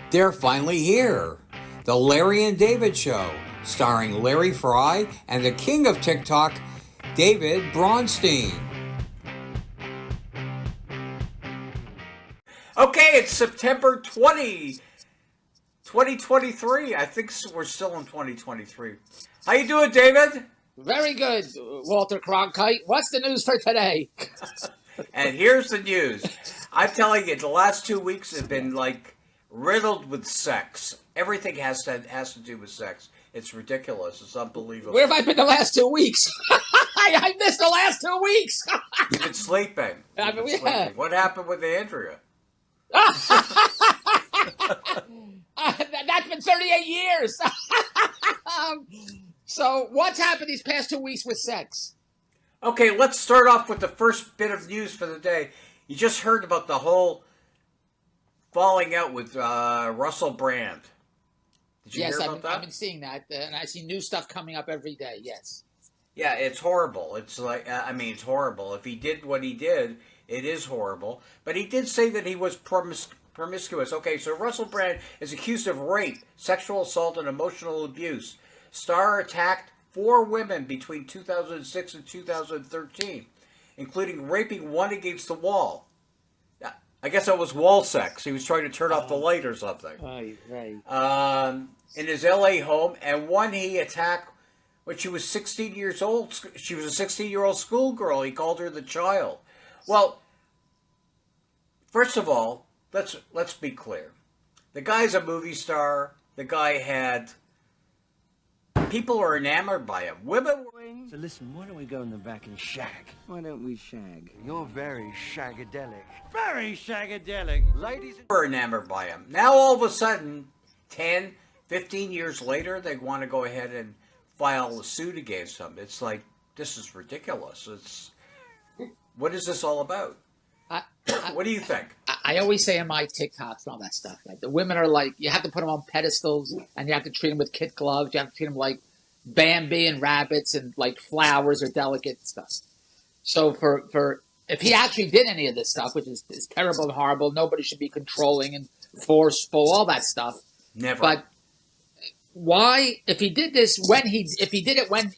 They're finally here. The Larry and David Show, starring Larry Fry and the king of TikTok, David Bronstein. Okay, it's September 2023. I think we're still in 2023. How you doing, David? Very good, Walter Cronkite. What's the news for today? And here's the news. I'm telling you, the last 2 weeks have been like riddled with sex. Everything has to do with sex. It's ridiculous. It's unbelievable. Where have I been the last 2 weeks? I missed the last 2 weeks. You've been sleeping. Sleeping. What happened with Andrea? That's been 38 years. So what's happened these past 2 weeks with sex? Okay, let's start off with the first bit of news for the day. You just heard about the whole falling out with Russel Brand. Did you hear about that? I've been seeing that, and I see new stuff coming up every day, yes. Yeah, it's horrible. It's like, it's horrible. If he did what he did, it is horrible. But he did say that he was promiscuous. Okay, so Russel Brand is accused of rape, sexual assault, and emotional abuse. Starr attacked 4 women between 2006 and 2013, including raping one against the wall. I guess that was wall sex. He was trying to turn off the light or something. Right. In his L.A. home, and one he attacked when she was 16 years old. She was a 16-year-old schoolgirl. He called her the child. Well, first of all, let's be clear. The guy's a movie star. The guy had... People are enamored by him. Women were... So listen, why don't we go in the back and shag? Why don't we shag? You're very shagadelic. Very shagadelic. Ladies were enamored by him. Now all of a sudden, 10, 15 years later, they want to go ahead and file a suit against him. It's like, this is ridiculous. What is this all about? What do you think? I always say in my TikToks and all that stuff, like the women are like, you have to put them on pedestals and you have to treat them with kid gloves. You have to treat them like Bambi and rabbits and like flowers or delicate stuff. So for if he actually did any of this stuff, which is terrible and horrible, nobody should be controlling and forceful, all that stuff. Never. But why, if he did this when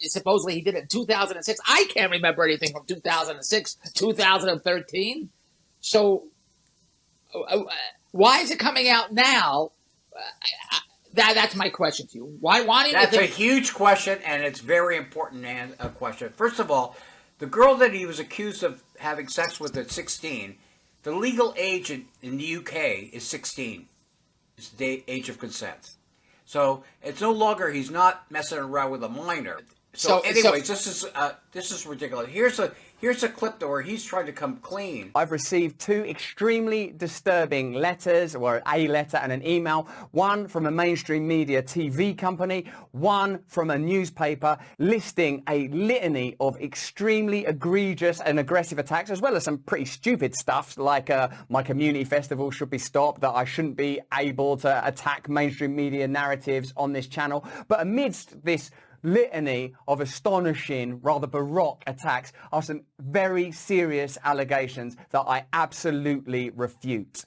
supposedly he did it in 2006, I can't remember anything from 2006, 2013. So why is it coming out now? That's my question to you. Why do you That's a huge question, and it's very important question. First of all, the girl that he was accused of having sex with at 16, the legal age in the UK is 16. It's the age of consent. So it's no longer, he's not messing around with a minor. So anyways, this is ridiculous. Here's a clip where he's trying to come clean. I've received 2 extremely disturbing letters, or a letter and an email, one from a mainstream media TV company, one from a newspaper, listing a litany of extremely egregious and aggressive attacks, as well as some pretty stupid stuff like my community festival should be stopped, that I shouldn't be able to attack mainstream media narratives on this channel. But amidst this litany of astonishing, rather baroque attacks are some very serious allegations that I absolutely refute.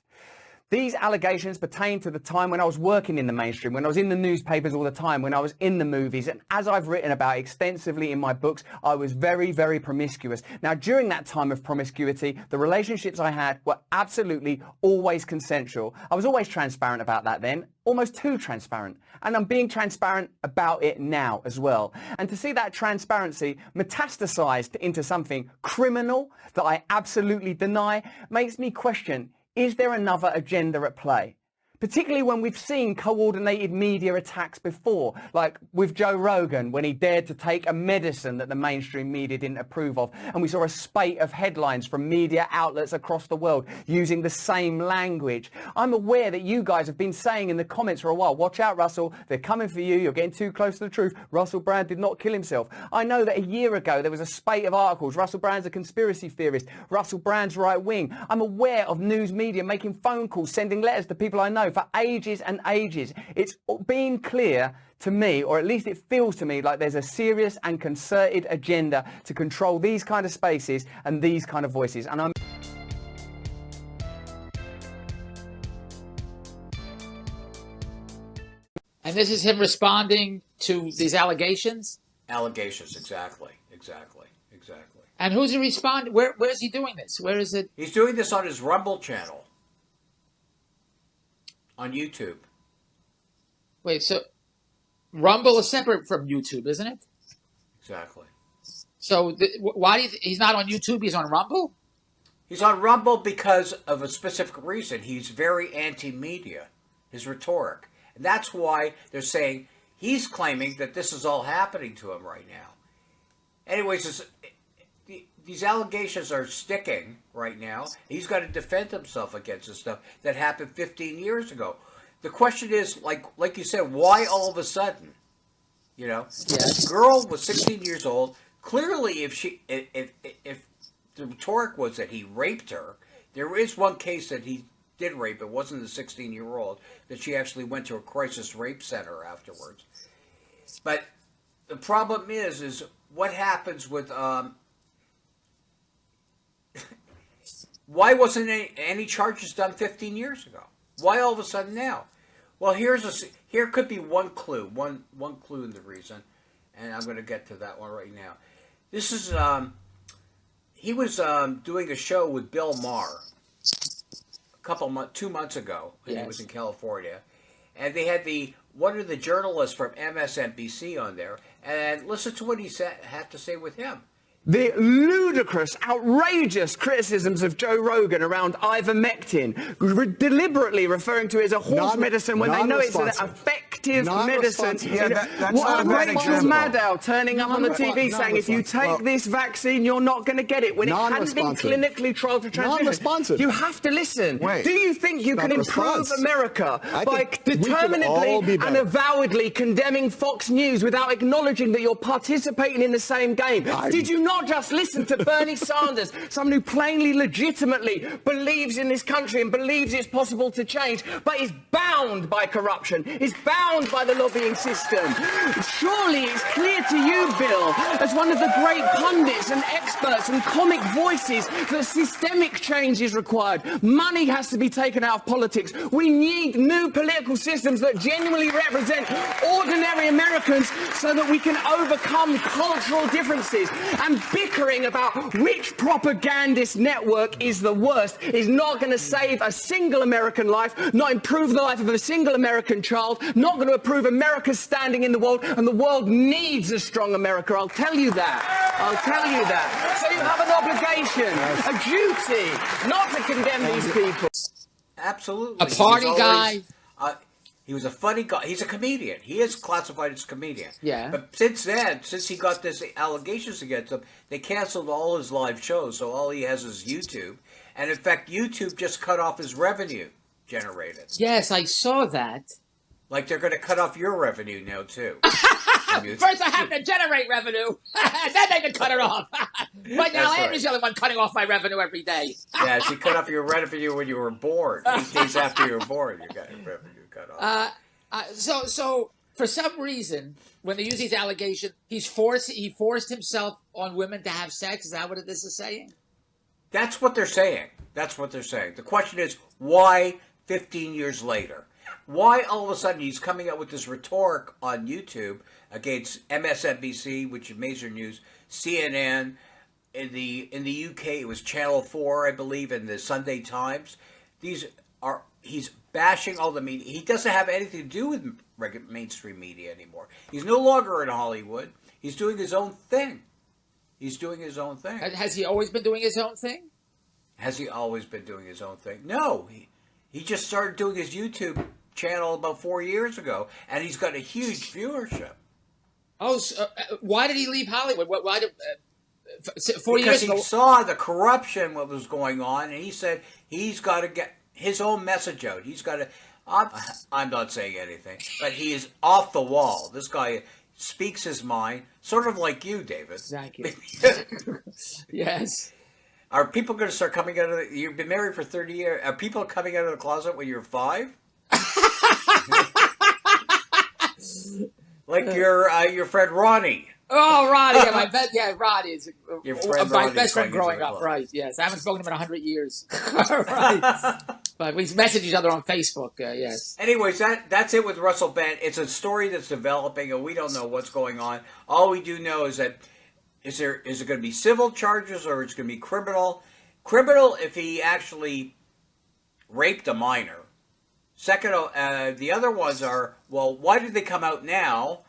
These allegations pertain to the time when I was working in the mainstream, when I was in the newspapers all the time, when I was in the movies, and as I've written about extensively in my books, I was very, very promiscuous. Now, during that time of promiscuity, the relationships I had were absolutely always consensual. I was always transparent about that then, almost too transparent. And I'm being transparent about it now as well. And to see that transparency metastasized into something criminal that I absolutely deny makes me question, is there another agenda at play? Particularly when we've seen coordinated media attacks before, like with Joe Rogan when he dared to take a medicine that the mainstream media didn't approve of. And we saw a spate of headlines from media outlets across the world using the same language. I'm aware that you guys have been saying in the comments for a while, watch out, Russell, they're coming for you, you're getting too close to the truth. Russell Brand did not kill himself. I know that a year ago there was a spate of articles, Russell Brand's a conspiracy theorist, Russell Brand's right wing. I'm aware of news media making phone calls, sending letters to people I know for ages and ages. It's been clear to me, or at least it feels to me, like there's a serious and concerted agenda to control these kind of spaces and these kind of voices. And I'm And this is him responding to these allegations? Allegations, exactly. And who's he responding? Where's he doing this? Where is it? He's doing this on his Rumble channel on YouTube. Wait, so Rumble is separate from YouTube, isn't it? Exactly. So why do he's not on YouTube? He's on Rumble? He's on Rumble because of a specific reason. He's very anti-media, his rhetoric. And that's why they're saying he's claiming that this is all happening to him right now. Anyways, these allegations are sticking right now. He's got to defend himself against this stuff that happened 15 years ago. The question is, like you said, why all of a sudden? You know, Yes. the girl was 16 years old. Clearly, if the rhetoric was that he raped her, there is one case that he did rape. It wasn't the 16-year-old, that she actually went to a crisis rape center afterwards. But the problem is what happens with why wasn't any charges done 15 years ago? Why all of a sudden now? Well, here could be one clue in the reason, and I'm going to get to that one right now. This is he was doing a show with Bill Maher 2 months ago when he was in California, and they had one of the journalists from MSNBC on there, and listen to what he had to say with him. The ludicrous, outrageous criticisms of Joe Rogan around ivermectin, deliberately referring to it as a horse medicine when they know it's an effective medicine. Yeah, that's what not a bad Rachel example. Maddow turning up on the TV saying, if you take this vaccine, you're not going to get it, when it hadn't been clinically trialed for transmission. Non-responsive. You have to listen. Wait. Do you think you can improve response. America I by think we could all determinedly be and better. avowedly condemning Fox News without acknowledging that you're participating in the same game? Did you not just listen to Bernie Sanders, someone who plainly, legitimately believes in this country and believes it's possible to change, but is bound by corruption, is bound by the lobbying system? Surely it's clear to you, Bill, as one of the great pundits and experts and comic voices, that systemic change is required. Money has to be taken out of politics. We need new political systems that genuinely represent ordinary Americans so that we can overcome cultural differences. And bickering about which propagandist network is the worst is not going to save a single American life, not improve the life of a single American child, not going to improve America's standing in the world, and the world needs a strong America. I'll tell you that. So you have an obligation, a duty, not to condemn these people. Absolutely. A party guy. He was a funny guy. He's a comedian. He is classified as a comedian. Yeah. But since he got this allegations against him, they canceled all his live shows. So all he has is YouTube. And in fact, YouTube just cut off his revenue generated. Yes, I saw that. Like they're going to cut off your revenue now too. First I have to generate revenue, then they can cut it off. But now Andrew's the only one cutting off my revenue every day. Yeah, she cut off your revenue when you were born. 8 days after you were born, you got your revenue cut off. So for some reason, when they use these allegations, he forced himself on women to have sex. Is that what this is saying? That's what they're saying. The question is, why 15 years later? Why all of a sudden he's coming up with this rhetoric on YouTube against MSNBC, which is major news, CNN, in the UK it was Channel 4, I believe, and the Sunday Times. He's bashing all the media. He doesn't have anything to do with mainstream media anymore. He's no longer in Hollywood. He's doing his own thing. Has he always been doing his own thing? Has he always been doing his own thing? No. He just started doing his YouTube channel about 4 years ago, and he's got a huge viewership. Oh, so, why did he leave Hollywood? Why did 4 years Because ago? he saw the corruption, what was going on, and he said he's got to get his own message out. He's got to. I'm not saying anything, but he is off the wall. This guy speaks his mind, sort of like you, David. Exactly. Yes. Are people going to start coming out of the... You've been married for 30 years. Are people coming out of the closet when you're 5? Like your friend Ronnie. Oh, Ronnie. Ronnie is Your friend my Ronnie's best friend going growing into the up. club. Right. Yes. I haven't spoken to him in 100 years. Right. But we message each other on Facebook. Yes. Anyways, that's it with Russell Brand. It's a story that's developing, and we don't know what's going on. All we do know is that is it going to be civil charges or it's going to be criminal? Criminal if he actually raped a minor. Second, the other ones are, well, why did they come out now?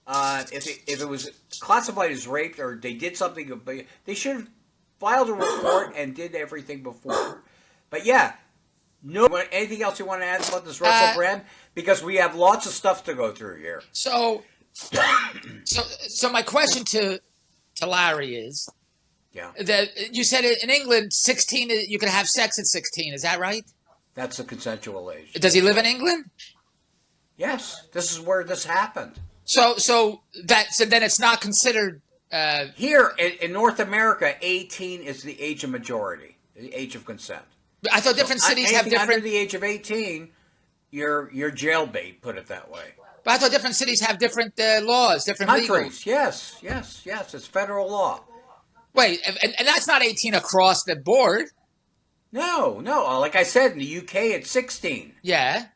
If it was classified as rape or they did something, they should have filed a report and did everything before. But yeah, no. Anything else you want to add about this Russell Brand? Because we have lots of stuff to go through here. So my question to Larry is, that you said in England, 16, you can have sex at 16. Is that right? That's the consensual age. Does he live in England? Yes, this is where this happened. So then it's not considered. Here in North America, 18 is the age of majority, the age of consent. I thought different cities have different. Under the age of 18, you're jailbait. Put it that way. But I thought different cities have different laws, different countries. Legals. Yes. It's federal law. Wait, and that's not 18 across the board. No. Like I said, in the UK, it's 16. Yeah.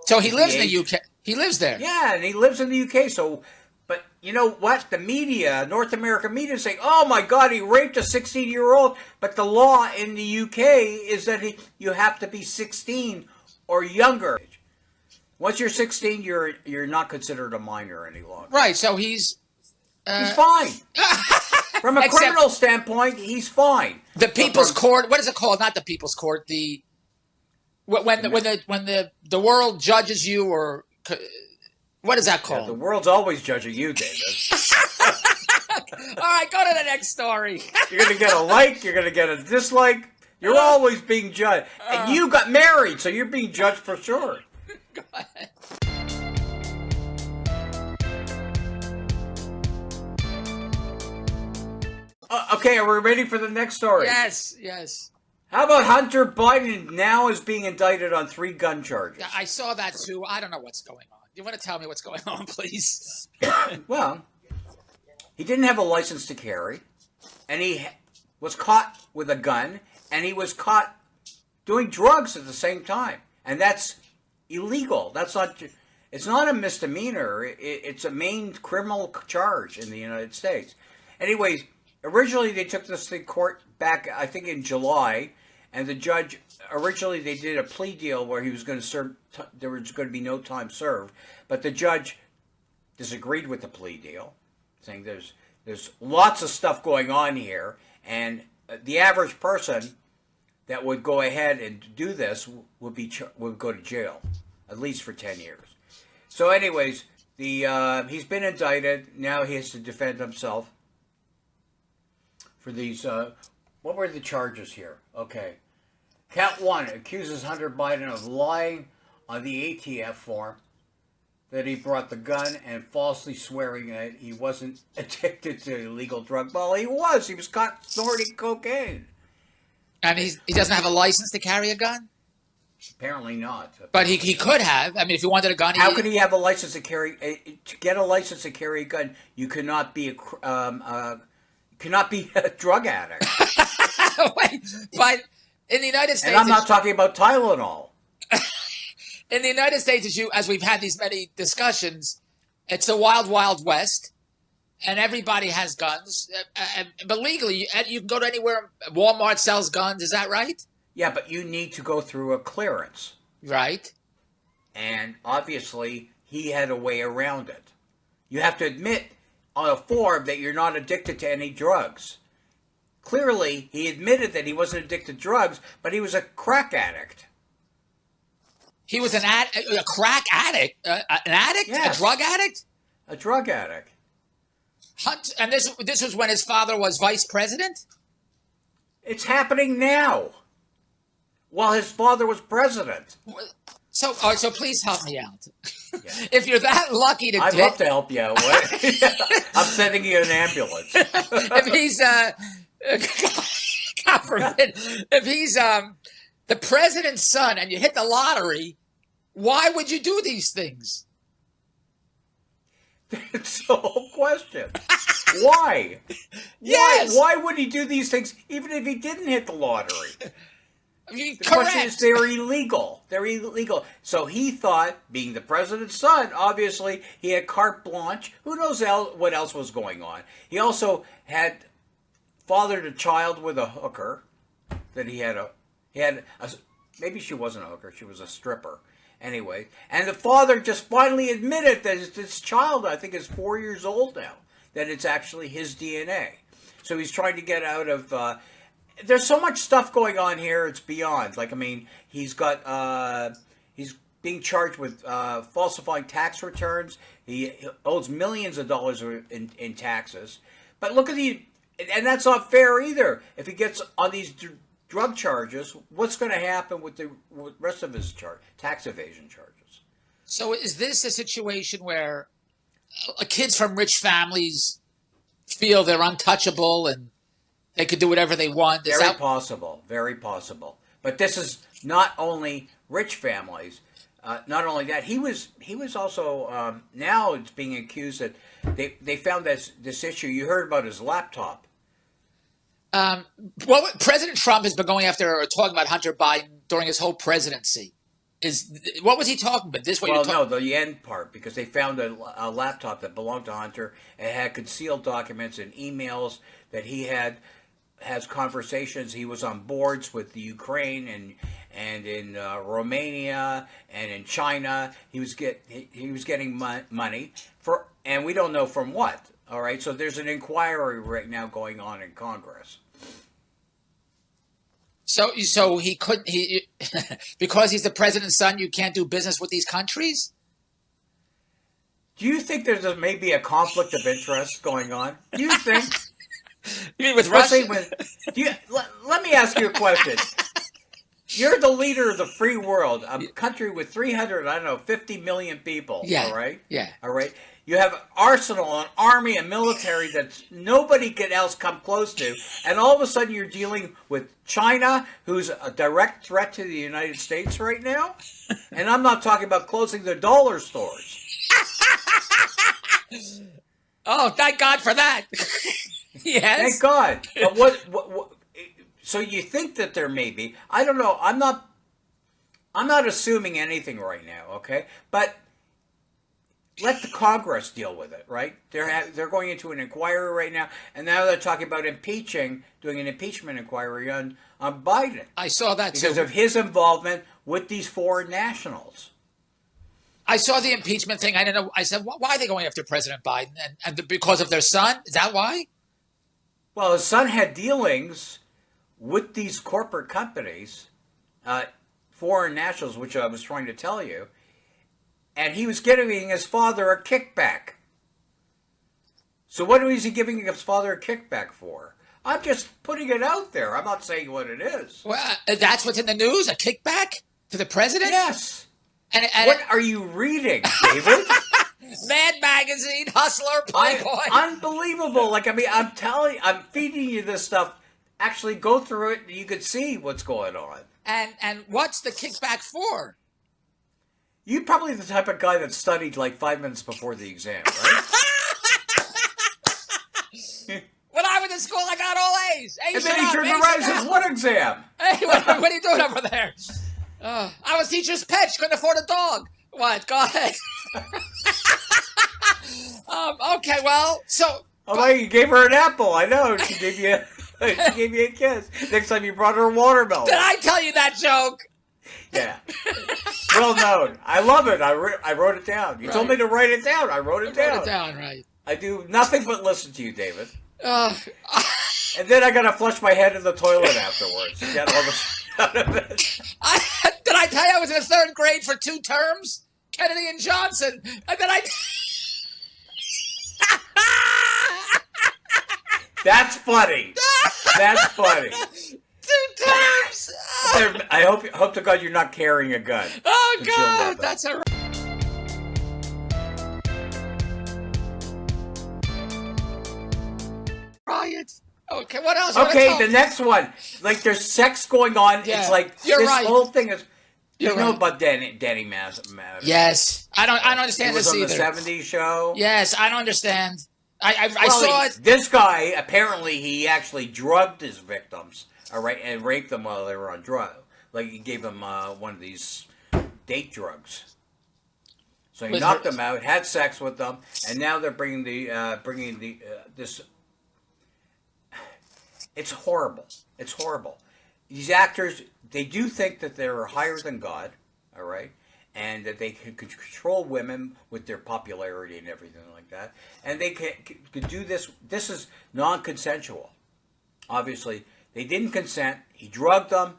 So he lives in the UK. He lives there. Yeah, and he lives in the UK. So, but you know what? The media, North American media, is saying, "Oh my God, he raped a 16-year-old." But the law in the UK is that you have to be 16 or younger. Once you're 16, you're not considered a minor any longer. Right. So he's fine. From a criminal standpoint, he's fine. The People's Court. What is it called? Not the People's Court. When the world judges you, or what is that called? Yeah, the world's always judging you, David. All right, go to the next story. You're gonna get a like. You're gonna get a dislike. You're always being judged, and you got married, so you're being judged for sure. Go ahead. Okay, are we ready for the next story? Yes. How about Hunter Biden now is being indicted on 3 gun charges? Yeah, I saw that too. I don't know what's going on. You want to tell me what's going on, please? Well, he didn't have a license to carry, and he was caught with a gun, and he was caught doing drugs at the same time, and that's illegal. It's not a misdemeanor. It's a main criminal charge in the United States. Anyways, originally they took this to court back, I think, in July, and the judge, originally they did a plea deal where he was going to serve, there was going to be no time served, but the judge disagreed with the plea deal, saying there's lots of stuff going on here, and the average person that would go ahead and do this would go to jail, at least for 10 years. So anyways, he's been indicted. Now he has to defend himself for these. What were the charges here? Okay. Count 1 accuses Hunter Biden of lying on the ATF form that he brought the gun and falsely swearing that he wasn't addicted to illegal drug. Well, he was. He was caught snorting cocaine. And he doesn't have a license to carry a gun? Apparently not. But he could have. I mean, if he wanted a gun, how could he have a license to carry? To get a license to carry a gun, you cannot be a drug addict. Wait, but in the United States, and I'm not talking about Tylenol. In the United States, as we've had these many discussions, it's a wild, wild west, and everybody has guns. But legally, you can go to anywhere. Walmart sells guns. Is that right? Yeah, but you need to go through a clearance. Right. And obviously, he had a way around it. You have to admit on a form that you're not addicted to any drugs. Clearly, he admitted that he wasn't addicted to drugs, but he was a crack addict. He was a crack addict? An addict? Yes. A drug addict? A drug addict. And this was when his father was vice president? It's happening now. While his father was president. So please help me out. Yeah. If you're that lucky to I'd love to help you out. I'm sending you an ambulance. If he's God forbid, if he's the president's son and you hit the lottery, why would you do these things? It's the whole question. Why? Yes. Why would he do these things even if he didn't hit the lottery? The question is, they're illegal. They're illegal. So he thought, being the president's son, obviously he had carte blanche. Who knows what else was going on? He also had fathered a child with a hooker. That he had maybe she wasn't a hooker. She was a stripper. Anyway, and the father just finally admitted that this child, I think, is 4 years old now. That it's actually his DNA. So he's trying to get out of. There's so much stuff going on here. It's beyond. Like, I mean, he's being charged with falsifying tax returns. He owes millions of dollars in taxes. But look at and that's not fair either. If he gets on these drug charges, what's going to happen with the rest of his tax evasion charges? So is this a situation where kids from rich families feel they're untouchable and they could do whatever they want? Very possible. Very possible. But this is not only rich families. Not only that, he was also now it's being accused that they found this issue. You heard about his laptop. Well, President Trump has been going after or talking about Hunter Biden during his whole presidency. What was he talking about? The end part, because they found a laptop that belonged to Hunter. It had concealed documents and emails that he has conversations. He was on boards with the Ukraine and in Romania and in China. He was getting money for, and we don't know from what. All right, so there's an inquiry right now going on in Congress. So he couldn't because he's the president's son. You can't do business with these countries. Do you think there's maybe a conflict of interest going on? Do you think? You mean with Russia? Let me ask you a question. You're the leader of the free world, a country with 50 million people. Yeah. All right. Yeah. All right. You have an arsenal, an army, a military that nobody else come close to, and all of a sudden you're dealing with China, who's a direct threat to the United States right now. And I'm not talking about closing their dollar stores. Oh, thank God for that. Yes. Thank God. But what? So you think that there may be? I don't know. I'm not assuming anything right now. Okay, but let the Congress deal with it. Right? They're going into an inquiry right now, and now they're talking about doing an impeachment inquiry on Biden. I saw that because of his involvement with these foreign nationals. I saw the impeachment thing. I don't know. I said, why are they going after President Biden? And because of their son? Is that why? Well, his son had dealings with these corporate companies, foreign nationals, which I was trying to tell you, and he was giving his father a kickback. So what is he giving his father a kickback for? I'm just putting it out there. I'm not saying what it is. Well, that's what's in the news? A kickback to the president? Yes. And what are you reading, David? Mad Magazine, Hustler, Playboy. Unbelievable. Like, I mean, I'm feeding you this stuff. Actually, go through it and you could see what's going on. And what's the kickback for? You're probably the type of guy that studied like 5 minutes before the exam, right? When I was in school, I got all A's. And then he turned around and says, what exam? Hey, what are you doing over there? I was teacher's pet. She couldn't afford a dog. What? Go ahead. Okay, well, so... Oh, you gave her an apple. I know. She gave you a kiss. Next time you brought her a watermelon. Did I tell you that joke? Yeah. Well known. I love it. I wrote it down. You told me to write it down. I wrote it down. Wrote it down, right. I do nothing but listen to you, David. And then I got to flush my head in the toilet afterwards to get all the out of it. Did I tell you I was in the third grade for 2 terms? Kennedy and Johnson. And then That's funny. That's funny. 2 terms. I hope to God you're not carrying a gun. Oh God, that's a riot. Okay, what else? Okay, the next one. Like, there's sex going on. Yeah, it's like you're this right. whole thing is. You know about Danny Mass? Yes, I don't understand this either. It was on the '70s show. Yes, I don't understand. I Well, saw it. This guy apparently he actually drugged his victims, all right, and raped them while they were on like he gave him one of these date drugs. So he Was knocked her- them out, had sex with them, and now they're bringing this. It's horrible. It's horrible. These actors, they do think that they're higher than God, all right, and that they could control women with their popularity and everything like that, and they could do this. This is non-consensual. Obviously, they didn't consent. He drugged them,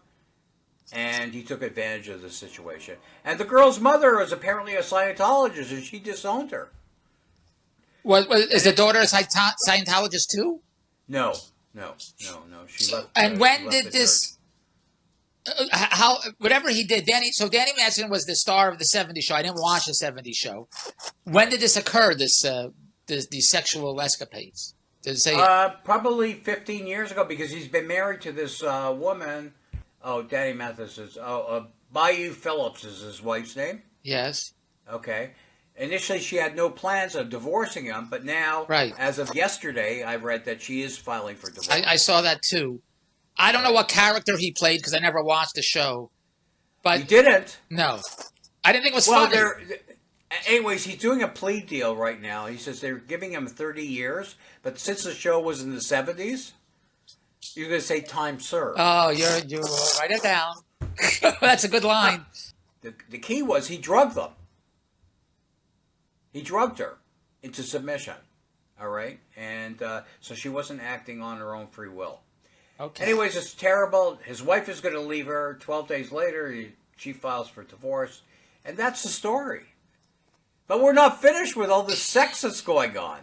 and he took advantage of the situation. And the girl's mother is apparently a Scientologist, and she disowned her. Is the daughter a Scientologist too? No. She left. And she when left did the this? church. How whatever he did, Danny. So Danny Madsen was the star of the '70s show. I didn't watch the '70s show. When did this occur? These sexual escapades. Did it say? Probably 15 years ago, because he's been married to this woman. Oh, Danny Mathis is. Bayou Phillips is his wife's name. Yes. Okay. Initially, she had no plans of divorcing him, but now, Right. as of yesterday, I read that she is filing for divorce. I saw that too. I don't know what character he played because I never watched the show. But He didn't. no, I didn't think it was Well, funny. anyways, he's doing a plea deal right now. He says they're giving him 30 years, but since the show was in the 70s, you're going to say time served. Oh, you write it down. That's a good line. The key was he drugged them. He drugged her into submission. All right? And so she wasn't acting on her own free will. Okay. Anyways, it's terrible. His wife is going to leave her. 12 days later, she files for divorce. And that's the story. But we're not finished with all the sex that's going on.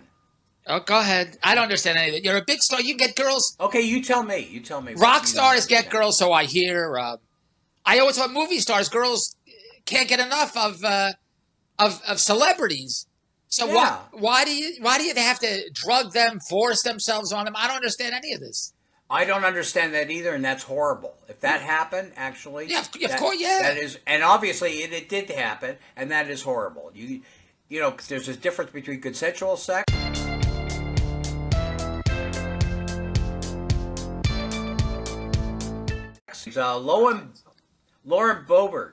Oh, go ahead. I don't understand any of it. You're a big star. You can get girls. Okay, you tell me. You tell me. Rock You stars don't get girls, so I hear. I always thought movie stars, girls can't get enough of celebrities. So Yeah. why do you have to drug them, force themselves on them? I don't understand any of this. I don't understand that either, and that's horrible. If that happened, actually, Yeah, of course, yeah. that is, and obviously it did happen, and that is horrible. You know, there's a difference between consensual sex. Lauren Boebert,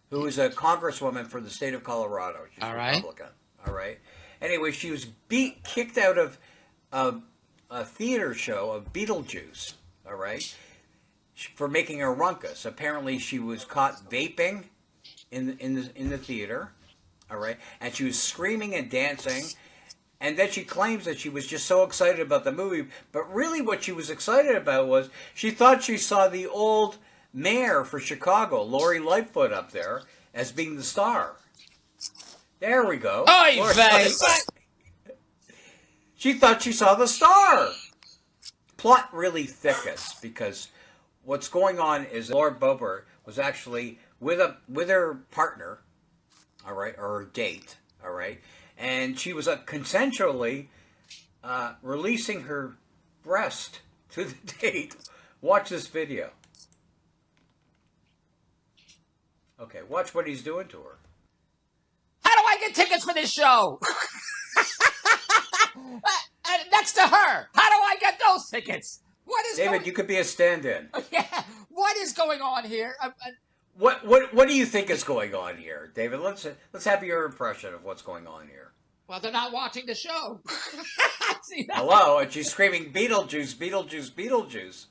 who is a congresswoman for the state of Colorado. She's All right. Republican. All right. Anyway, she was kicked out of a theater show of Beetlejuice. All right, for making a ruckus. Apparently, she was caught vaping in the theater. All right, and she was screaming and dancing. And then she claims that she was just so excited about the movie, but really what she was excited about was she thought she saw the old mayor for Chicago, Lori Lightfoot, up there as being the star. There we go. Oy Lori vey. Lightfoot. She thought she saw the star. Plot really thickens because what's going on is Laura Boebert was actually with her partner, all right, or her date, all right, and she was consensually releasing her breast to the date. Watch this video. Okay, watch what he's doing to her. How do I get tickets for this show? Next to her. How do I get those tickets? What is David, you could be a stand-in. Yeah. What is going on here? What do you think is going on here, David? Let's have your impression of what's going on here. Well, they're not watching the show. See that? Hello, and she's screaming Beetlejuice, Beetlejuice, Beetlejuice,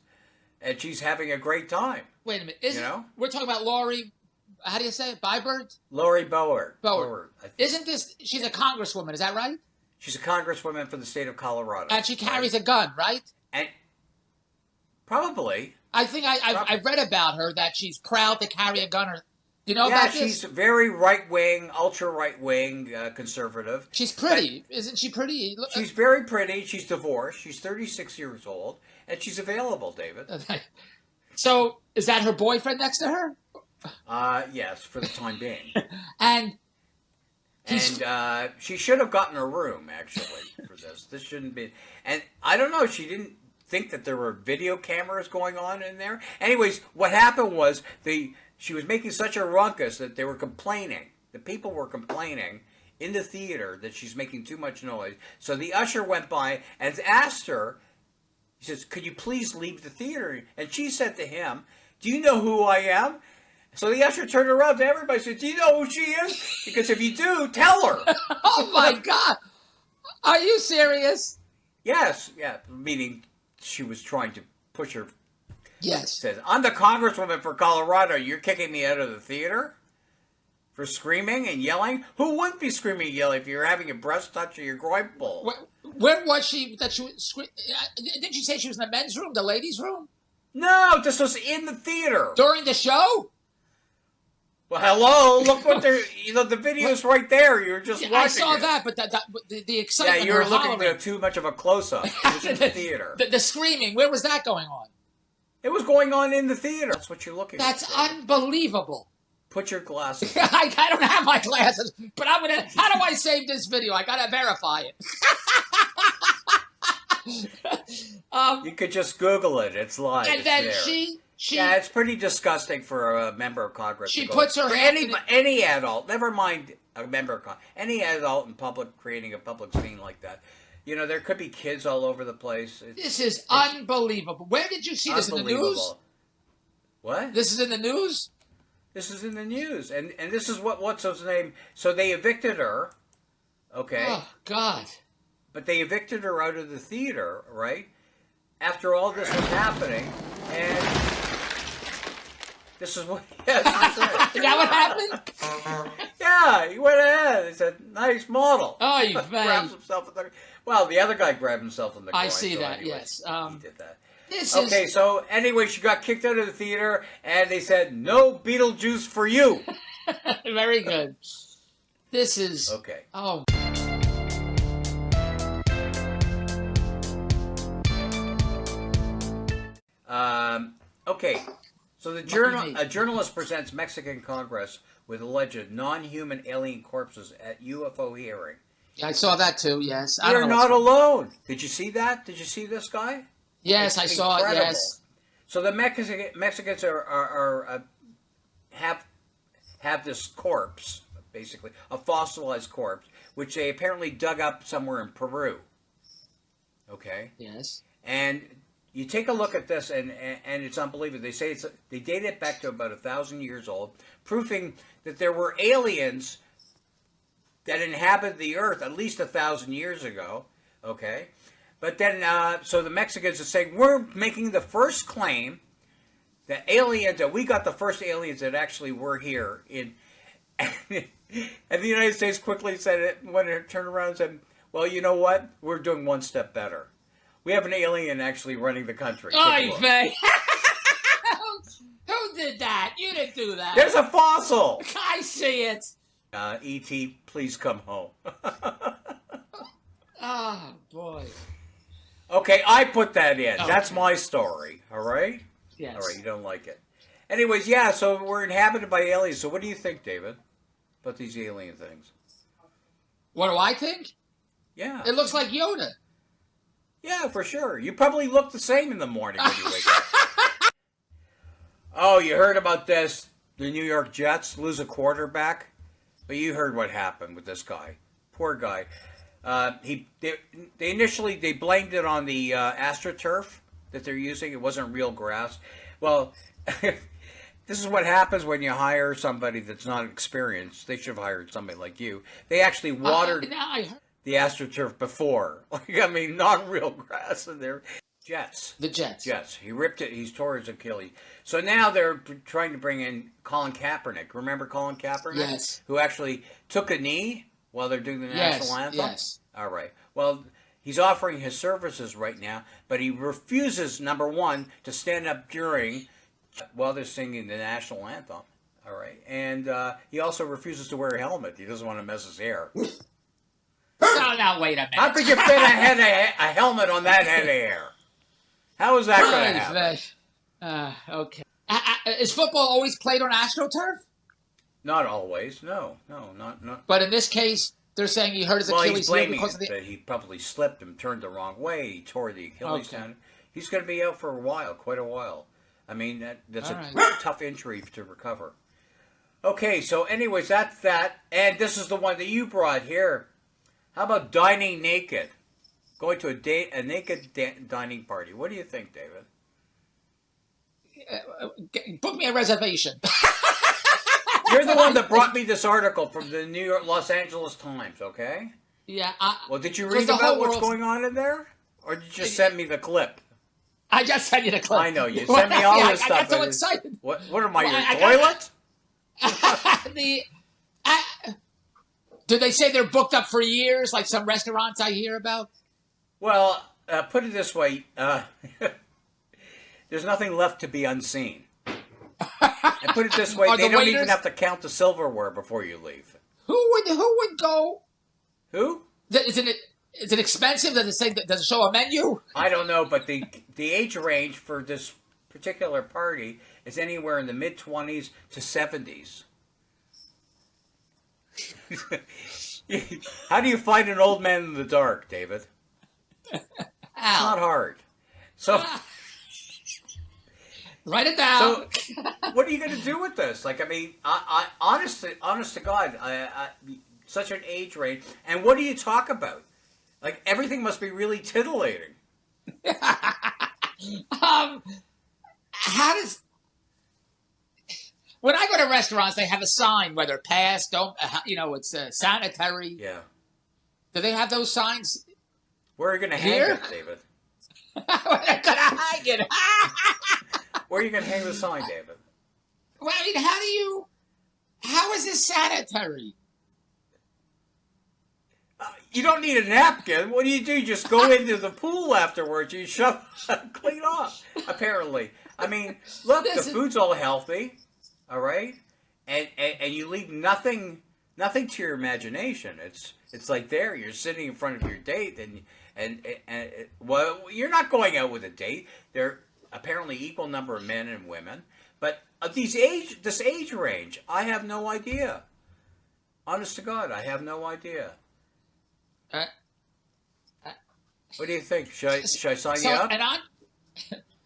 and she's having a great time. Wait a minute. We're talking about Lori? How do you say it? Boebert? Lori Boebert. Boebert. Isn't this? She's a congresswoman. Is that right? She's a congresswoman for the state of Colorado. And she carries a gun, right? And probably. I think I read about her that she's proud to carry a gun. Do you know Yeah, about this? she's very right-wing, ultra-right-wing, conservative. She's pretty. Isn't she pretty? She's very pretty. She's divorced. She's 36 years old. And she's available, David. So, is that her boyfriend next to her? Yes, for the time being. And she should have gotten a room, actually, for this. This shouldn't be... And I don't know, she didn't think that there were video cameras going on in there. Anyways, what happened was she was making such a ruckus that they were complaining. The people were complaining in the theater that she's making too much noise. So the usher went by and asked her, he says, could you please leave the theater? And she said to him, Do you know who I am? So the usher turned around to everybody and said, do you know who she is? Because if you do, tell her. Oh my God! Are you serious? Yes, yeah, meaning she was trying to push her. Yes. Says, I'm the congresswoman for Colorado. You're kicking me out of the theater for screaming and yelling? Who wouldn't be screaming and yelling if you're having a breast touch or your groin pulled? Where was she? That she was? Didn't you say she was in the men's room, the ladies' room, No, this was in the theater. during the show? Well, hello, look what they're, the video's right there. You're just watching I saw it. that, but the excitement. Yeah, you were her looking hollering. at too much of a close-up. It was in the theater. The screaming, where was that going on? It was going on in the theater. That's what you're looking That's at. unbelievable. Put your glasses I don't have my glasses, but I'm gonna. How do I save this video? I gotta verify it. You could just Google it. It's live. And It's then there. she. Yeah, it's pretty disgusting for a member of Congress. She to go, puts her for hand in any adult, never mind a member of Congress, any adult in public creating a public scene like that. There could be kids all over the place. This is unbelievable. Where did you see this in the news? What? This is in the news. This is in the news, and this is what's his name? So they evicted her, okay? Oh God! But they evicted her out of the theater, right? After all this was happening, and this is what he had to say. Is that what happened? Yeah, he went ahead. He said, "Nice model." Oh, you grabs himself in the. Well, the other guy grabbed himself in the groin. I see so that. anyways, Yes. he did that. This Okay, is so anyway, she got kicked out of the theater, and they said, "No Beetlejuice for you." very good. This is Okay. Oh. Okay. So a journalist presents Mexican Congress with alleged non-human alien corpses at UFO hearing. I saw that too. Yes. I You're don't know what's not going- alone. Did you see that? Did you see this guy? Yes, It's I saw it. incredible. Yes. So the Mexicans have this corpse, basically a fossilized corpse, which they apparently dug up somewhere in Peru. Okay, Yes. and you take a look at this, and it's unbelievable. They say they date it back to about 1,000 years old, proving that there were aliens that inhabited the Earth at least 1,000 years ago. Okay. But then, so the Mexicans are saying, we're making the first claim that we got the first aliens that actually were here. And the United States quickly said it, when it turned around and said, well, you know what? We're doing one step better. We have an alien actually running the country. Oy vey. Who did that? You didn't do that. There's a fossil! I see it. E.T., please come home. Oh, boy. Okay, I put that in. Okay. That's my story, all right? Yes. All right, you don't like it. Anyways, yeah, so we're inhabited by aliens. So what do you think, David, about these alien things? What do I think? Yeah. It looks like Yoda. Yeah, for sure. You probably look the same in the morning when you wake up. Oh, you heard about this? The New York Jets lose a quarterback? But you heard what happened with this guy. Poor guy. They initially blamed it on the AstroTurf that they're using. It wasn't real grass. Well, this is what happens when you hire somebody that's not experienced. They should have hired somebody like you. They actually watered Now I heard. the AstroTurf before. Not real grass in there. Jets. The Jets. Jets. He ripped it. He's tore his Achilles. So now they're trying to bring in Colin Kaepernick. Remember Colin Kaepernick? Yes. Who actually took a knee while they're doing the national anthem? Yes. All right. Well, he's offering his services right now, but he refuses, number one, to stand up while they're singing the national anthem. All right. And he also refuses to wear a helmet. He doesn't want to mess his hair. No, wait a minute. How could you fit a helmet on that head of hair? How is that going to happen? Okay. Is football always played on AstroTurf? Not always. No, not. But in this case, they're saying he hurt his Well, Achilles he's heel blaming because of it that he probably slipped and turned the wrong way. He tore the Achilles Okay. tendon. He's going to be out for a while, quite a while. I mean, that's All a right. tough injury to recover. Okay, so anyways, that's that. And this is the one that you brought here. How about dining naked? Going to a naked dining party. What do you think, David? book me a reservation. You're the one that brought me this article from the Los Angeles Times, okay? Yeah. Well, did you 'cause read the about whole what's world's- going on in there? Or did you just send me the clip? I just sent you the clip. I know, you sent me all Yeah, this I stuff. got so excited. What am I, Well, your I toilet? Do they say they're booked up for years, like some restaurants I hear about? Well, put it this way. There's nothing left to be unseen. And put it this way, Are they the don't waiters- even have to count the silverware before you leave. Who would go? Who? Is it expensive? Does it show a menu? I don't know, but the age range for this particular party is anywhere in the mid-20s to 70s. How do you find an old man in the dark, David? It's not hard. So, Write it down. what are you going to do with this? Like, I mean, honest to God, such an age range. And what do you talk about? Like, everything must be really titillating. How does... When I go to restaurants, they have a sign, whether pass, don't, it's sanitary. Yeah. Do they have those signs? Where are you going to hang Here? it, David? Where are they going to hang it? Where are you going to hang the sign, David? Well, I mean, how is this sanitary? You don't need a napkin. What do? You just go into the pool afterwards. You shove, clean off. Apparently, I mean, look, the food's all healthy, all right, and you leave nothing to your imagination. It's like there, you're sitting in front of your date, and well, you're not going out with a date. There are apparently equal number of men and women, but this age range, I have no idea. Honest to God, I have no idea. What do you think? Should I sign you up?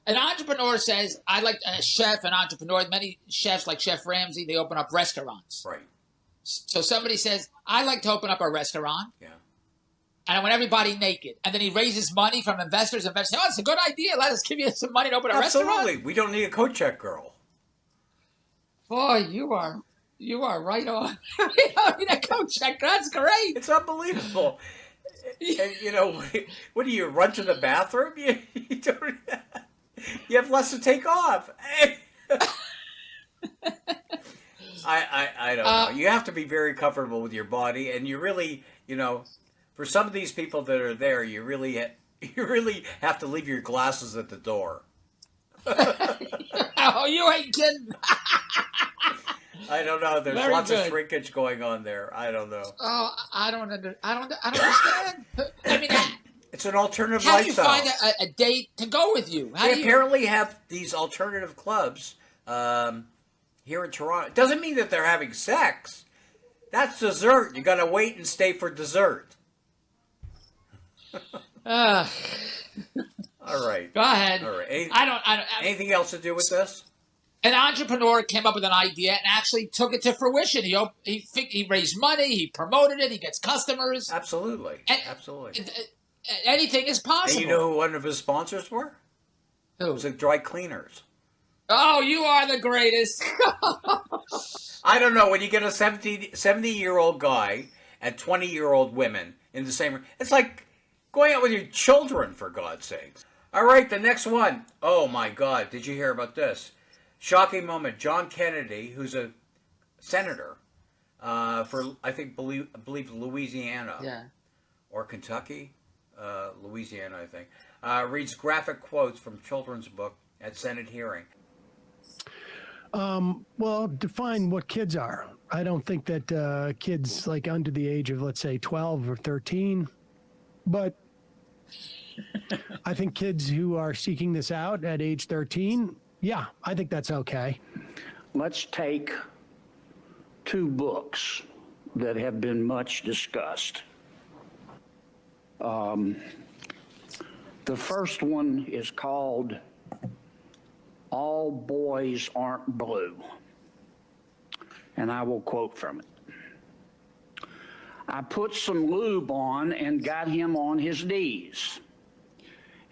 An entrepreneur says, I like a chef, an entrepreneur. Many chefs, like Chef Ramsay, they open up restaurants. Right. So somebody says, I like to open up a restaurant. Yeah. And I want everybody naked. And then he raises money from investors. Investors say, oh, it's a good idea. Let us give you some money to open a restaurant. Absolutely. We don't need a coat check girl. Boy, you are right on. We don't need a coat check. That's great. It's unbelievable. And, what do you run to the bathroom? You don't. You have less to take off. I don't know. You have to be very comfortable with your body, and you really, for some of these people that are there, you really have to leave your glasses at the door. Oh, you ain't kidding. I don't know. There's Very lots good. of shrinkage going on there. I don't know. Oh, I don't understand. I mean, It's an alternative how do you lifestyle. find a date to go with you? How They do you... apparently have these alternative clubs here in Toronto. It doesn't mean that they're having sex. That's dessert. You got to wait and stay for dessert. All right. Go ahead. All right. I don't. Anything else to do with this? An entrepreneur came up with an idea and actually took it to fruition. He raised money. He promoted it. He gets customers. Absolutely. And- Absolutely. Anything is possible. And you know who one of his sponsors were? It Who? was the dry cleaners. Oh, you are the greatest. I don't know. When you get a 70-year-old guy and 20-year-old women in the same room, it's like going out with your children, for God's sakes. All right, the next one. Oh, my God. Did you hear about this? Shocking moment. John Kennedy, who's a senator for, I believe Louisiana. Yeah. Or Kentucky. Louisiana, I think. Reads graphic quotes from children's book at Senate hearing. Well, define what kids are. I don't think that kids like under the age of, let's say, 12 or 13, but I think kids who are seeking this out at age 13, yeah, I think that's okay. Let's take two books that have been much discussed. The first one is called All Boys Aren't Blue, and I will quote from it. I put some lube on and got him on his knees,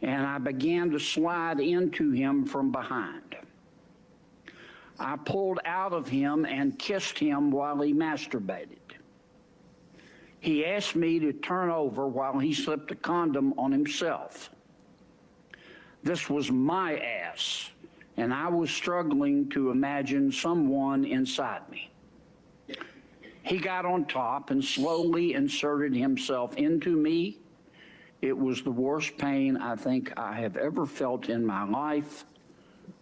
and I began to slide into him from behind. I pulled out of him and kissed him while he masturbated. He asked me to turn over while he slipped a condom on himself. This was my ass, and I was struggling to imagine someone inside me. He got on top and slowly inserted himself into me. It was the worst pain I think I have ever felt in my life.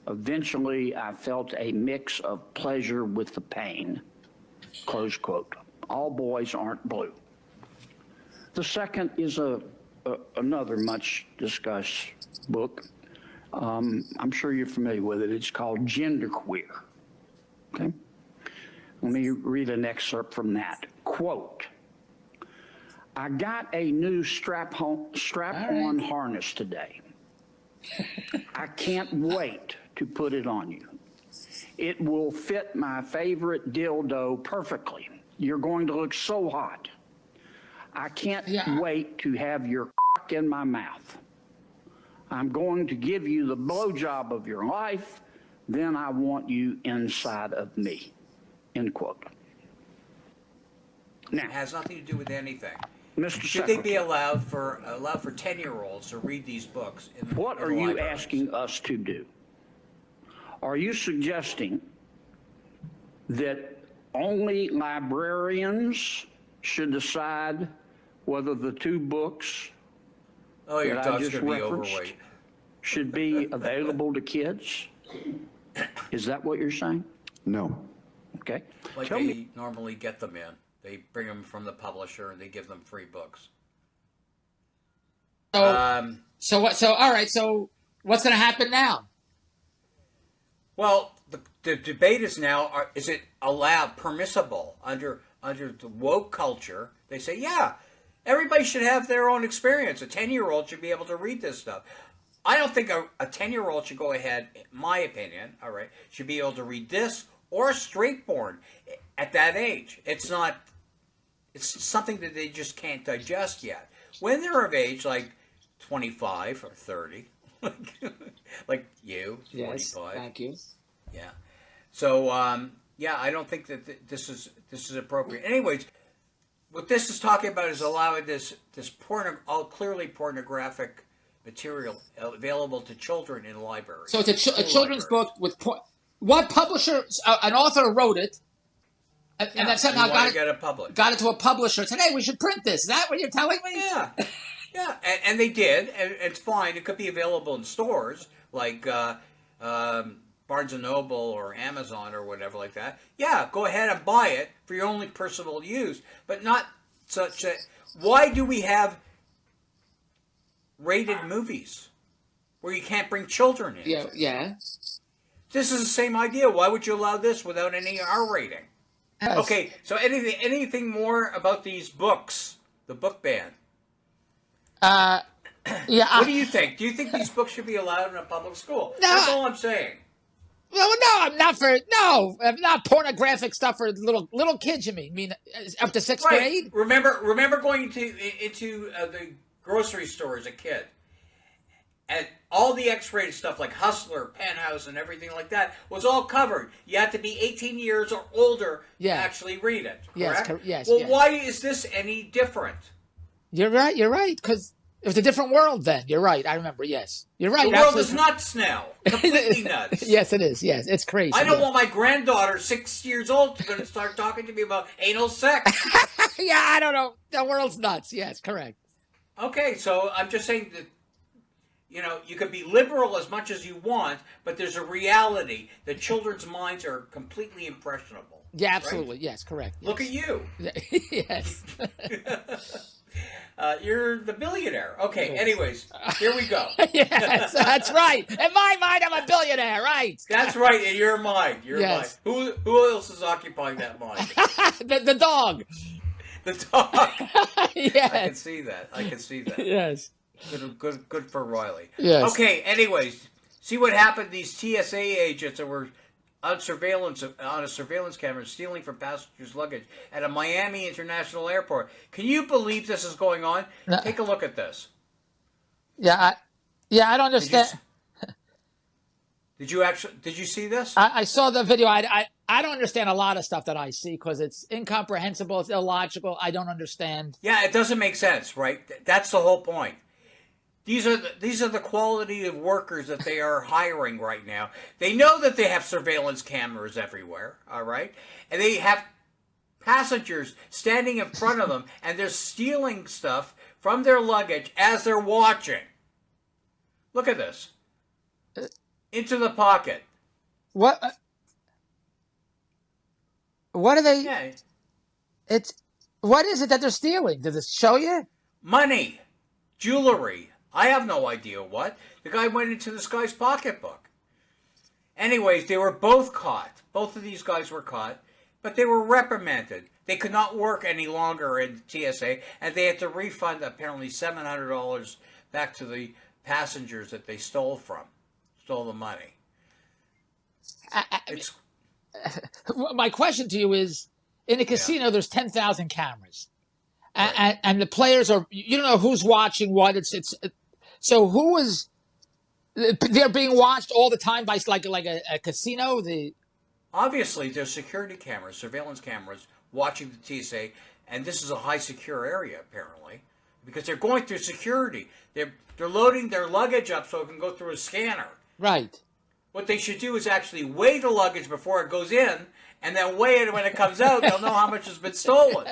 Eventually, I felt a mix of pleasure with the pain. Close quote. All boys aren't blue. The second is another much discussed book. I'm sure you're familiar with it. It's called Genderqueer. Okay? Let me read an excerpt from that. Quote, I got a new strap-on harness today. I can't wait to put it on you. It will fit my favorite dildo perfectly. You're going to look so hot. I can't wait to have your cock in my mouth. I'm going to give you the blowjob of your life. Then I want you inside of me. End quote. Now, It has nothing to do with anything. Mr. Should they be Secretary, allowed for 10-year-olds to read these books? what are you asking us to do? Are you suggesting that only librarians should decide whether the two books Oh, your that I dog's just going to be referenced overweight. should be available to kids? Is that what you're saying? No. Okay. Like Tell they me, normally get them in. They bring them from the publisher and they give them free books. So, Um, so what? So all right. So what's going to happen now? well, the debate is now: is it allowed, permissible under the woke culture? They say, yeah, everybody should have their own experience. A 10-year-old should be able to read this stuff. I don't think a 10-year-old should go ahead, in my opinion, all right, should be able to read this or straight porn at that age. It's something that they just can't digest yet. When they're of age, like 25 or 30, like you, 45. Thank you. Yeah. So, yeah, I don't think that this is appropriate. Anyways, what this is talking about is allowing this clearly pornographic material available to children in libraries. So it's a children's book with what publisher? An author wrote it, and then somehow got it to a publisher. Said, "Hey, we should print this." Is that what you're telling me? Yeah, yeah, and they did, and it's fine. It could be available in stores like Barnes and Noble or Amazon or whatever like that. Yeah, go ahead and buy it for your only personal use, but not such a. Why do we have rated movies where you can't bring children in? Yeah, yeah. This is the same idea. Why would you allow this without any R rating? Yes. Okay, so anything more about these books? The book ban. Yeah. What do you think? Do you think these books should be allowed in a public school? No. That's all I'm saying. Well, no, I'm not pornographic stuff for little kids. You mean up to sixth grade? Remember going into the grocery store as a kid, and all the X-rated stuff like Hustler, Penthouse, and everything like that was all covered. You had to be 18 years or older to actually read it. Correct? Yes. Well, why is this any different? You're right. Because it was a different world then. You're right. I remember. Yes, you're right. The world is nuts now. Completely nuts. Yes, it is. Yes, it's crazy. I don't want my granddaughter, 6 years old, going to start talking to me about anal sex. Yeah, I don't know. The world's nuts. Yes, correct. Okay, so I'm just saying that, you can be liberal as much as you want, but there's a reality that children's minds are completely impressionable. Yeah, absolutely. Right? Yes, correct. Yes. Look at you. Yes. You're the billionaire. Okay, anyways, here we go. Yes, that's right. In my mind, I'm a billionaire, right? That's right, in your mind. Yes. Who else is occupying that mind? the dog. The dog. Yes. I can see that. Yes. Good for Riley. Yes. Okay, anyways, see what happened. These TSA agents that were on a surveillance camera stealing from passengers' luggage at a Miami International Airport. Can you believe this is going on? No. Take a look at this. Yeah, I don't understand. Did you see this? I saw the video. I don't understand a lot of stuff that I see because it's incomprehensible. It's illogical. I don't understand. Yeah, it doesn't make sense, right? That's the whole point. These are the quality of workers that they are hiring right now. They know that they have surveillance cameras everywhere, all right? And they have passengers standing in front of them, and they're stealing stuff from their luggage as they're watching. Look at this. Into the pocket. What? What are they? Yeah. What is it that they're stealing? Does it show you? Money. Jewelry. I have no idea what. The guy went into this guy's pocketbook. Anyways, they were both caught. Both of these guys were caught, but they were reprimanded. They could not work any longer in TSA, and they had to refund apparently $700 back to the passengers that they stole the money. My question to you is, in a casino, there's 10,000 cameras. And the players are, you don't know who's watching what. So who is, they're being watched all the time by like a casino? Obviously, there's security cameras, surveillance cameras watching the TSA, and this is a high secure area apparently, because they're going through security. They're loading their luggage up so it can go through a scanner. Right. What they should do is actually weigh the luggage before it goes in, and then weigh it when it comes out. They'll know how much has been stolen.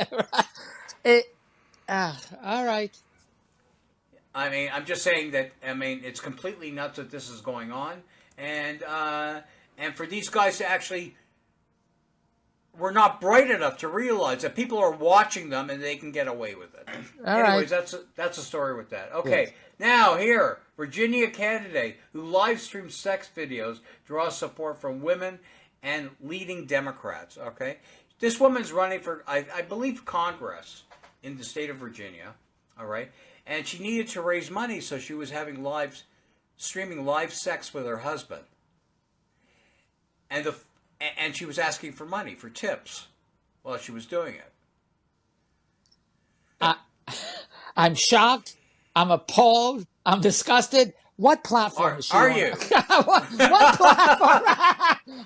All right. I mean, I'm just saying that. I mean, it's completely nuts that this is going on, and for these guys to actually were not bright enough to realize that people are watching them and they can get away with it. Anyways, that's a story with that. Okay, yes. Now here, Virginia candidate who live streams sex videos draws support from women and leading Democrats. Okay, this woman's running for, I believe, Congress in the state of Virginia. All right, and she needed to raise money, so she was having streaming live sex with her husband, and she was asking for money, for tips, while she was doing it. I'm shocked. I'm appalled. I'm disgusted. What platform is she are on? you? what platform?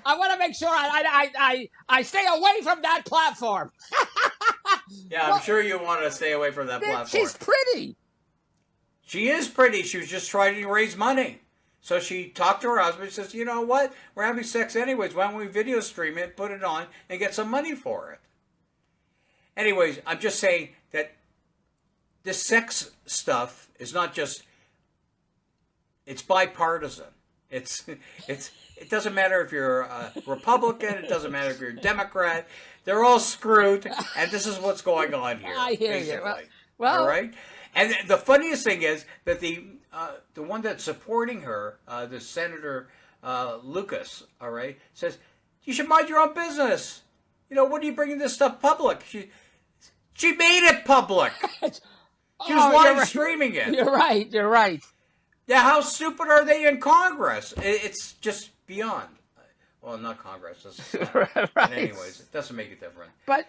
I want to make sure I stay away from that platform. Yeah, I'm sure you want to stay away from that platform. She's pretty. She is pretty. She was just trying to raise money. So she talked to her husband and says, you know what? We're having sex anyways. Why don't we video stream it, put it on, and get some money for it? Anyways, I'm just saying that this sex stuff is not just, it's bipartisan. It doesn't matter if you're a Republican. It doesn't matter if you're a Democrat. They're all screwed, and this is what's going on here. I hear basically. you. Well, all right? And the funniest thing is that the one that's supporting her, the Senator Lucas, all right, says, you should mind your own business. You know, what are you bringing this stuff public? She made it public. She was live streaming it. You're right. Yeah, how stupid are they in Congress? It's just beyond. Well, not Congress. Right. But anyways, it doesn't make it different. But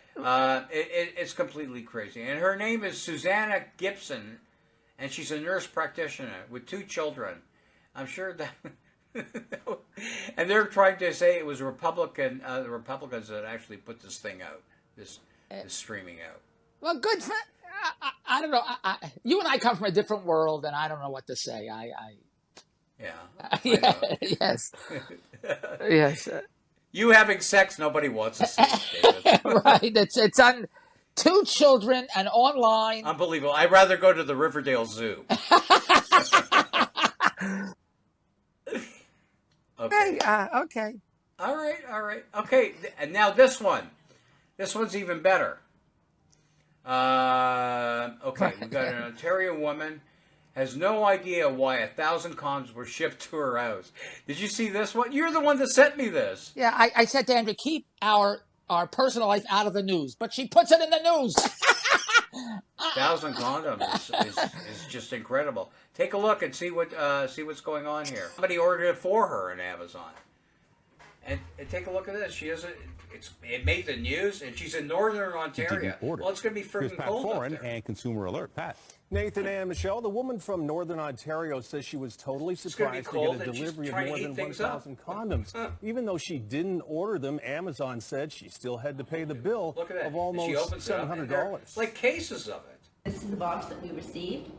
it's completely crazy. And her name is Susanna Gibson, and she's a nurse practitioner with 2 children. I'm sure that... and they're trying to say it was the Republicans that actually put this thing out, this streaming out. Well, good for... I don't know. You and I come from a different world, and I don't know what to say. Yeah. Yes. Yes. You having sex, nobody wants to see, David. Right. It's on 2 children and online. Unbelievable. I'd rather go to the Riverdale Zoo. Okay. Okay. All right. Okay, and now this one. This one's even better. Okay, we've got an Ontario woman has no idea why 1,000 condoms were shipped to her house. Did you see this one? You're the one that sent me this. Yeah, I said to Andrew, keep our personal life out of the news, but she puts it in the news. 1,000 condoms is just incredible. Take a look and see what's going on here. Somebody ordered it for her on Amazon. And take a look at this. She doesn't. It made the news, and she's in Northern Ontario. Well, it's going to be freaking cold up there. And Consumer Alert. Pat. Nathan and Michelle, the woman from Northern Ontario says she was totally surprised to get a delivery of more than 1,000 condoms. Even though she didn't order them, Amazon said she still had to pay the bill Look at that. of almost $700. Like cases of it. This is the box that we received.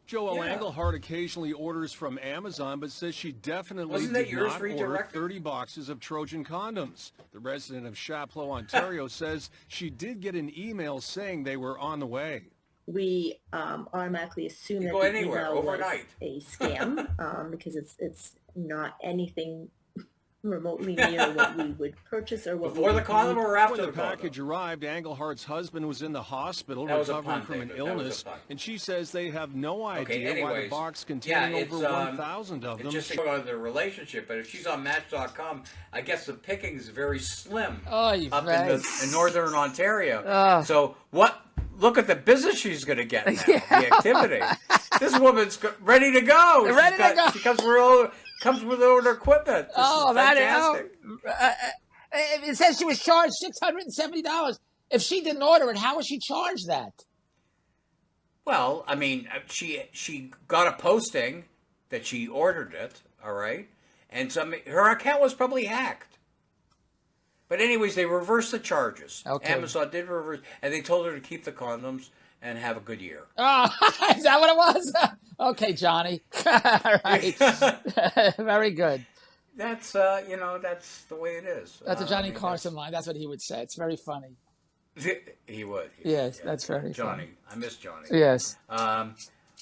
Joelle Yeah. Englehart occasionally orders from Amazon, but says she definitely Wasn't that did yours not order redirected? 30 boxes of Trojan condoms. The resident of Chapleau, Ontario says she did get an email saying they were on the way. We automatically assume You that go the anywhere, email overnight. was a scam because it's not anything remotely near what we would purchase or what Before we the would condom need. or after When the the package condom? arrived, Englehart's husband was in the hospital That was a recovering pun, from an David. That was a illness, pun. and she says they have no idea why the anyways. box Yeah, containing it's, over 1,000 of it's them. just about the relationship, but if she's on Match.com, I guess the picking is very slim Oy up vey. in Northern Ontario. Ugh. So what? Look at the business she's going to get now. The activity. This woman's ready to go. Ready to go. She comes with all her equipment. This is fantastic. It says she was charged $670. If she didn't order it, how was she charged that? Well, I mean, she got a posting that she ordered it, all right, and her account was probably hacked. But anyways, they reversed the charges. Okay. Amazon did reverse, and they told her to keep the condoms and have a good year. Oh, is that what it was? Okay, Johnny. All right. Very good. That's that's the way it is. That's a Johnny I mean, Carson line. That's what he would say. It's very funny. He would. Yes, that's very Johnny. funny. I miss Johnny. Yes.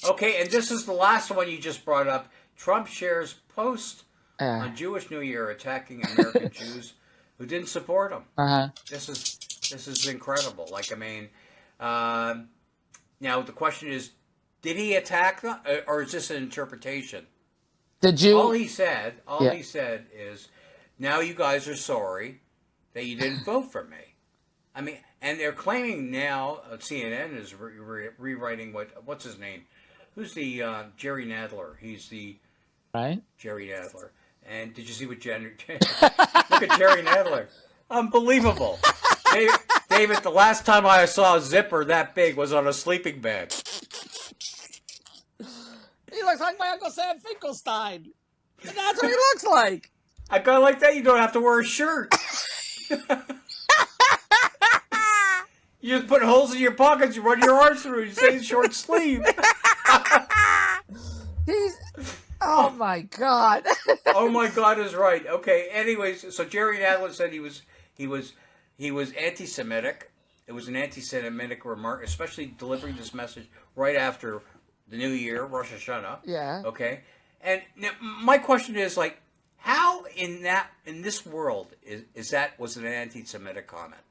Okay, and this is the last one you just brought up. Trump shares post on Jewish New Year attacking American Jews who didn't support him. Uh-huh. This is incredible. Like, I mean, now the question is, did he attack them, or is this an interpretation? Did you? All he said is, now you guys are sorry that you didn't vote for me. I mean, and they're claiming now, CNN is rewriting what's his name? Who's the Jerry Nadler? He's the Right. Jerry Nadler. And did you see what look at Jerry Nadler. Unbelievable. David, the last time I saw a zipper that big was on a sleeping bag. He looks like my Uncle Sam Finkelstein. And that's what he looks like. A guy like that, you don't have to wear a shirt. You just put holes in your pockets, you run your arms through, you say short sleeve. Oh my God. Oh my God is right. Okay. Anyways, so Jerry Nadler said he was anti-Semitic. It was an anti-Semitic remark, especially delivering this message right after the New Year, Rosh Hashanah. Yeah. Okay. And now my question is, like, how in this world was an anti-Semitic comment?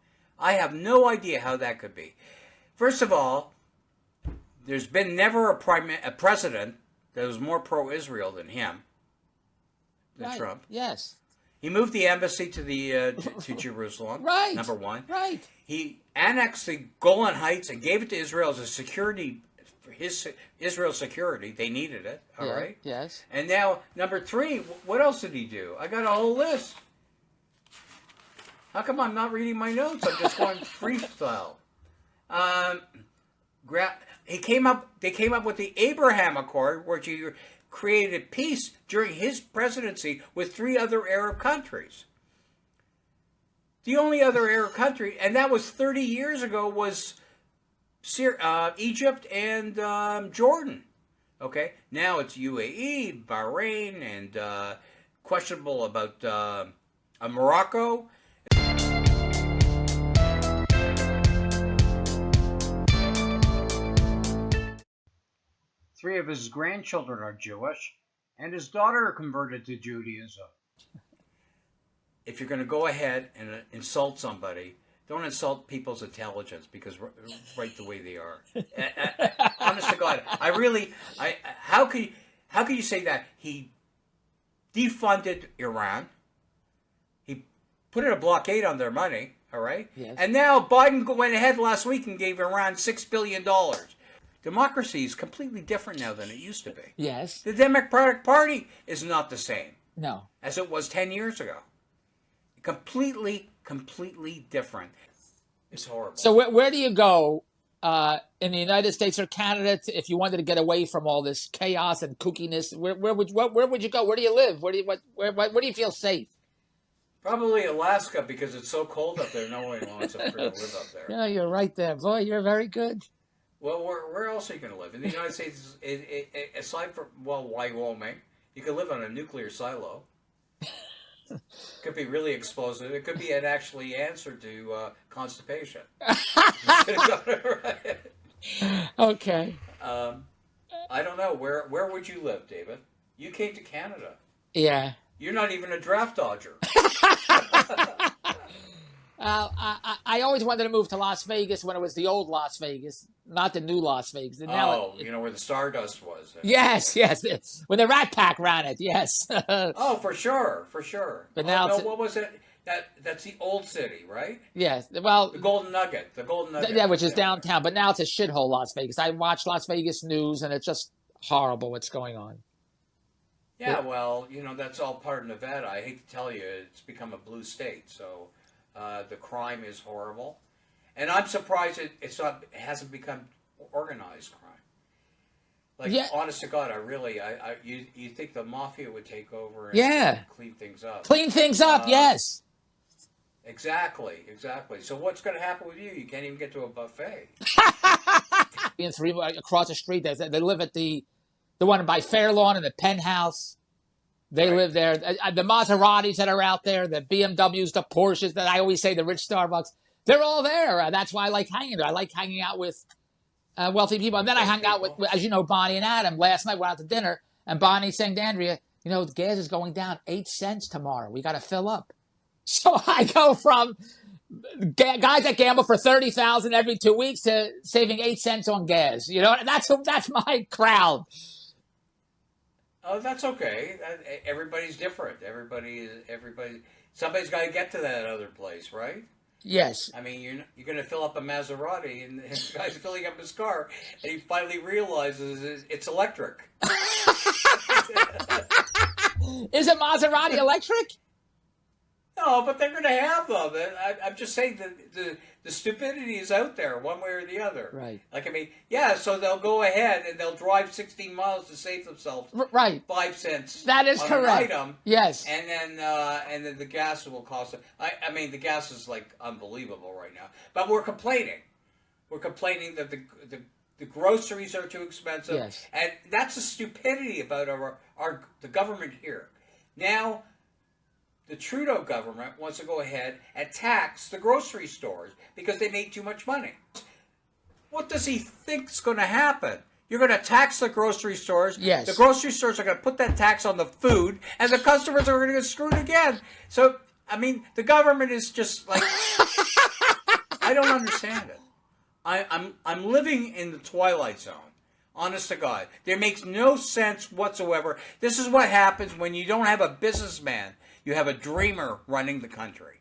I have no idea how that could be. First of all, there's been never a president that was more pro-Israel than him, than Right. Trump. Yes. He moved the embassy to to Jerusalem. Right. Number one. Right. He annexed the Golan Heights and gave it to Israel as a security, Israel's security. They needed it. All Yeah. right. Yes. And now number three. What else did he do? I got a whole list. How come I'm not reading my notes? I'm just going freestyle. They came up with the Abraham Accord, which he created peace during his presidency with 3 other Arab countries. The only other Arab country, and that was 30 years ago, was Egypt and Jordan. Okay, now it's UAE, Bahrain, and questionable about Morocco. Three of his grandchildren are Jewish, and his daughter converted to Judaism. If you're going to go ahead and insult somebody, don't insult people's intelligence, because right the way they are. Honest to God, how can you say that? He defunded Iran. He put in a blockade on their money. All right. Yes. And now Biden went ahead last week and gave Iran $6 billion. Democracy is completely different now than it used to be. Yes. The Democratic Party is not the same. No. as it was 10 years ago. Completely different. It's horrible. So where do you go in the United States or Canada if you wanted to get away from all this chaos and kookiness? Where would you go? Where do you live? Where do you feel safe? Probably Alaska, because it's so cold up there. No one wants to live up there. Yeah, you're right there. Boy, you're very good. Well, where else are you going to live? In the United States, aside from, Wyoming, you could live on a nuclear silo. Could be really explosive. It could be an actually answer to constipation. Okay. I don't know. Where would you live, David? You came to Canada. Yeah. You're not even a draft dodger. I always wanted to move to Las Vegas when it was the old Las Vegas, not the new Las Vegas. And now you know where the Stardust was. Yes. When the Rat Pack ran it, yes. Oh, for sure. But now what was it? That's the old city, right? Yes. Well, the Golden Nugget. Yeah, which is downtown. But now it's a shithole, Las Vegas. I watch Las Vegas news, and it's just horrible what's going on. Yeah, well, that's all part of Nevada. I hate to tell you, it's become a blue state. So the crime is horrible, and I'm surprised it hasn't become organized crime. Like, honest to God, you think the mafia would take over and clean things up? Clean things up, yes. Exactly. So what's going to happen with you? You can't even get to a buffet. And three across the street, they live at the one by Fairlawn in the penthouse. They live there. The Maseratis that are out there, the BMWs, the Porsches that I always say, the rich Starbucks, they're all there. That's why I like hanging there. I like hanging out with wealthy people. And then I hung out with, as you know, Bonnie and Adam. Last night we went out to dinner, and Bonnie saying to Andrea, the gas is going down 8 cents tomorrow. We got to fill up. So I go from guys that gamble for $30,000 every 2 weeks to saving 8 cents on gas. That's my crowd. Oh, that's okay. Everybody's different. Somebody's got to get to that other place, right? Yes. I mean, you're going to fill up a Maserati, and the guy's filling up his car, and he finally realizes it's electric. Is a Maserati electric? No, but they're going to have them. I'm just saying that the stupidity is out there, one way or the other. Right. So they'll go ahead and they'll drive 16 miles to save themselves. Right. 5 cents. That is on correct. An item. Yes. And then the gas will cost them. The gas is unbelievable right now. But we're complaining. We're complaining that the groceries are too expensive. Yes. And that's the stupidity about the government here. Now, the Trudeau government wants to go ahead and tax the grocery stores because they make too much money. What does he think is going to happen? You're going to tax the grocery stores. Yes. The grocery stores are going to put that tax on the food, and the customers are going to get screwed again. So, the government is just like, I don't understand it. I'm living in the twilight zone. Honest to God. There makes no sense whatsoever. This is what happens when you don't have a businessman. You have a dreamer running the country.